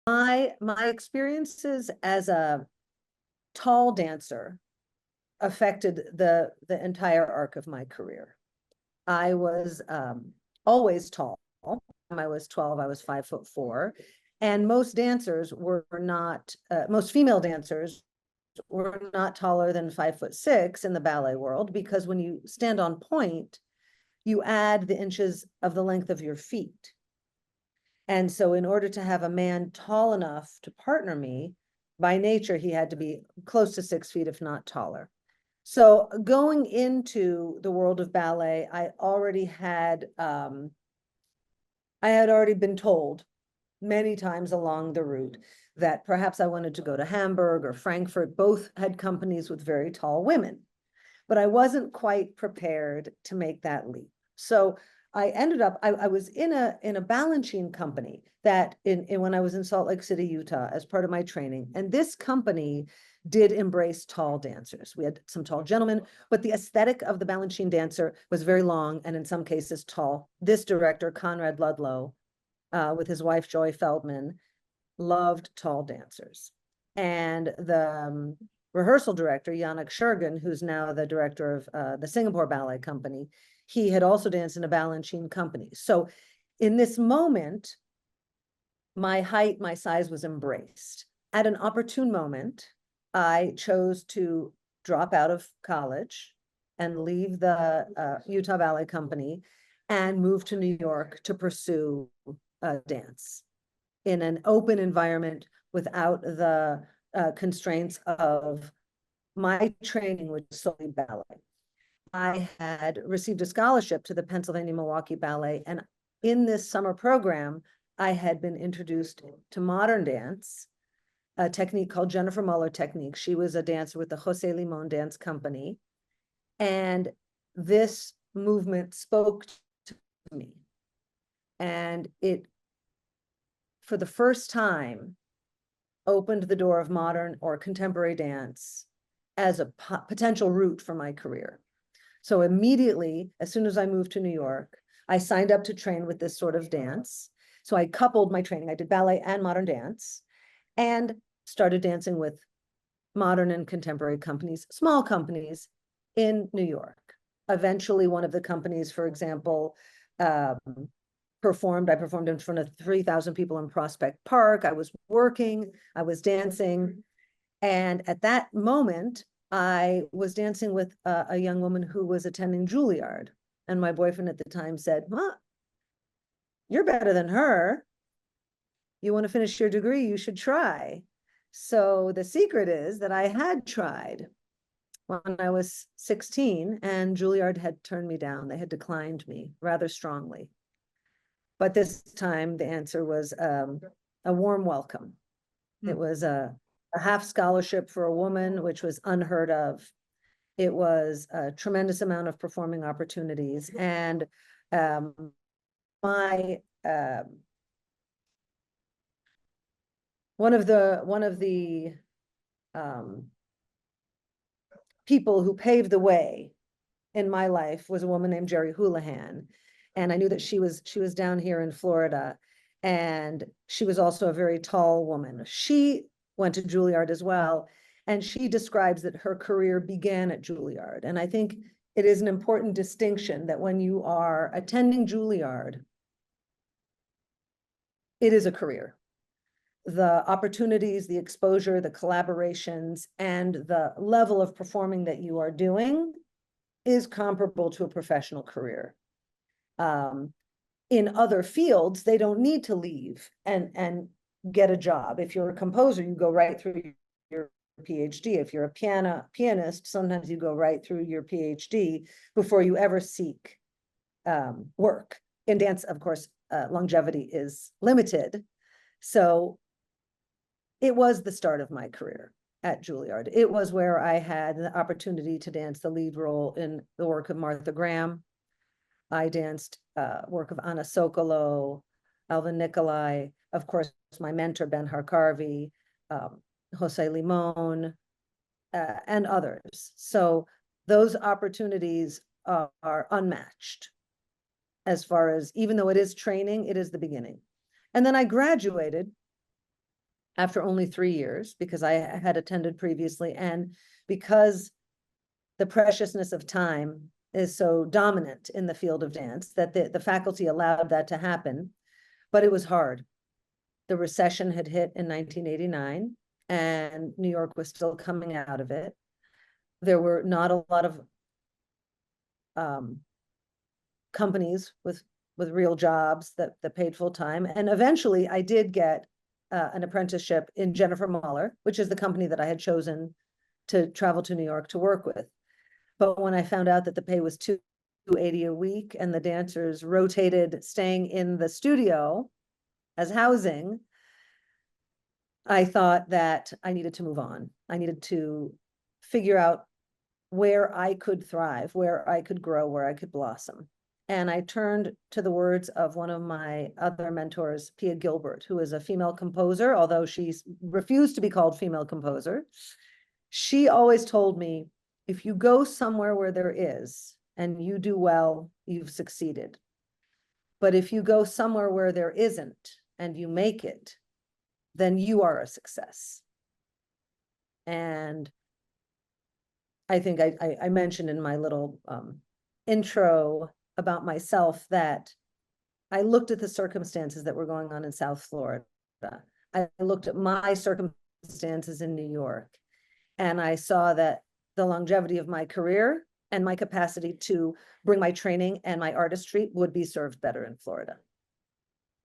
my experiences as a tall dancer affected the entire arc of my career. I was always tall. When I was 12, I was 5'4". And most dancers were not, most female dancers were not taller than 5'6" in the ballet world, because when you stand on point, you add the inches of the length of your feet. And so in order to have a man tall enough to partner me, by nature, he had to be close to 6 feet, if not taller. So going into the world of ballet, I had already been told many times along the route that perhaps I wanted to go to Hamburg or Frankfurt. Both had companies with very tall women, but I wasn't quite prepared to make that leap. So I ended up, I was in a Balanchine company that when I was in Salt Lake City, Utah, as part of my training. And this company did embrace tall dancers. We had some tall gentlemen, but the aesthetic of the Balanchine dancer was very long and in some cases tall. This director, Conrad Ludlow, with his wife, Joy Feldman, loved tall dancers. And the rehearsal director, Yannick Schergen, who's now the director of the Singapore Ballet Company, he had also danced in a Balanchine company. So in this moment, my height, my size was embraced. At an opportune moment, I chose to drop out of college and leave the Utah Ballet Company and move to New York to pursue dance in an open environment without the constraints of my training, which was solely ballet. I had received a scholarship to the Pennsylvania Milwaukee Ballet, and in this summer program, I had been introduced to modern dance, a technique called Jennifer Muller technique. She was a dancer with the Jose Limon Dance Company, and this movement spoke to me. And it, for the first time, opened the door of modern or contemporary dance as a potential route for my career. So immediately, as soon as I moved to New York, I signed up to train with this sort of dance. So I coupled my training. I did ballet and modern dance and started dancing with modern and contemporary companies, small companies in New York. Eventually, one of the companies, for example, I performed in front of 3,000 people in Prospect Park. I was working, I was dancing. And at that moment, I was dancing with a young woman who was attending Juilliard. And my boyfriend at the time said, "Well, you're better than her. You want to finish your degree, you should try." So the secret is that I had tried when I was 16, and Juilliard had turned me down. They had declined me rather strongly. But this time the answer was a warm welcome. It was a half scholarship for a woman, which was unheard of. It was a tremendous amount of performing opportunities. And one of the people who paved the way in my life was a woman named Jerry Houlihan. And I knew that she was down here in Florida, and she was also a very tall woman. She went to Juilliard as well, and she describes that her career began at Juilliard. And I think it is an important distinction that when you are attending Juilliard, it is a career. The opportunities, the exposure, the collaborations, and the level of performing that you are doing is comparable to a professional career. In other fields, they don't need to leave and get a job. If you're a composer, you go right through your PhD. If you're a pianist, sometimes you go right through your PhD before you ever seek work. In dance, of course, longevity is limited. So it was the start of my career at Juilliard. It was where I had the opportunity to dance the lead role in the work of Martha Graham. I danced work of Anna Sokolow, Alvin Nicolai, of course, my mentor, Ben Harkarvi, Jose Limon, and others. So those opportunities are unmatched as far as, even though it is training, it is the beginning. And then I graduated after only 3 years, because I had attended previously, and because the preciousness of time is so dominant in the field of dance that the faculty allowed that to happen, but it was hard. The recession had hit in 1989, and New York was still coming out of it. There were not a lot of companies with real jobs that paid full time. And eventually I did get an apprenticeship in Jennifer Mahler, which is the company that I had chosen to travel to New York to work with. But when I found out that the pay was $280 a week and the dancers rotated staying in the studio as housing, I thought that I needed to move on. I needed to figure out where I could thrive, where I could grow, where I could blossom. And I turned to the words of one of my other mentors, Pia Gilbert, who is a female composer, although she refused to be called female composer. She always told me, if you go somewhere where there is and you do well, you've succeeded. But if you go somewhere where there isn't and you make it, then you are a success. And I think I mentioned in my little intro about myself that I looked at the circumstances that were going on in South Florida. I looked at my circumstances in New York, and I saw that the longevity of my career and my capacity to bring my training and my artistry would be served better in Florida.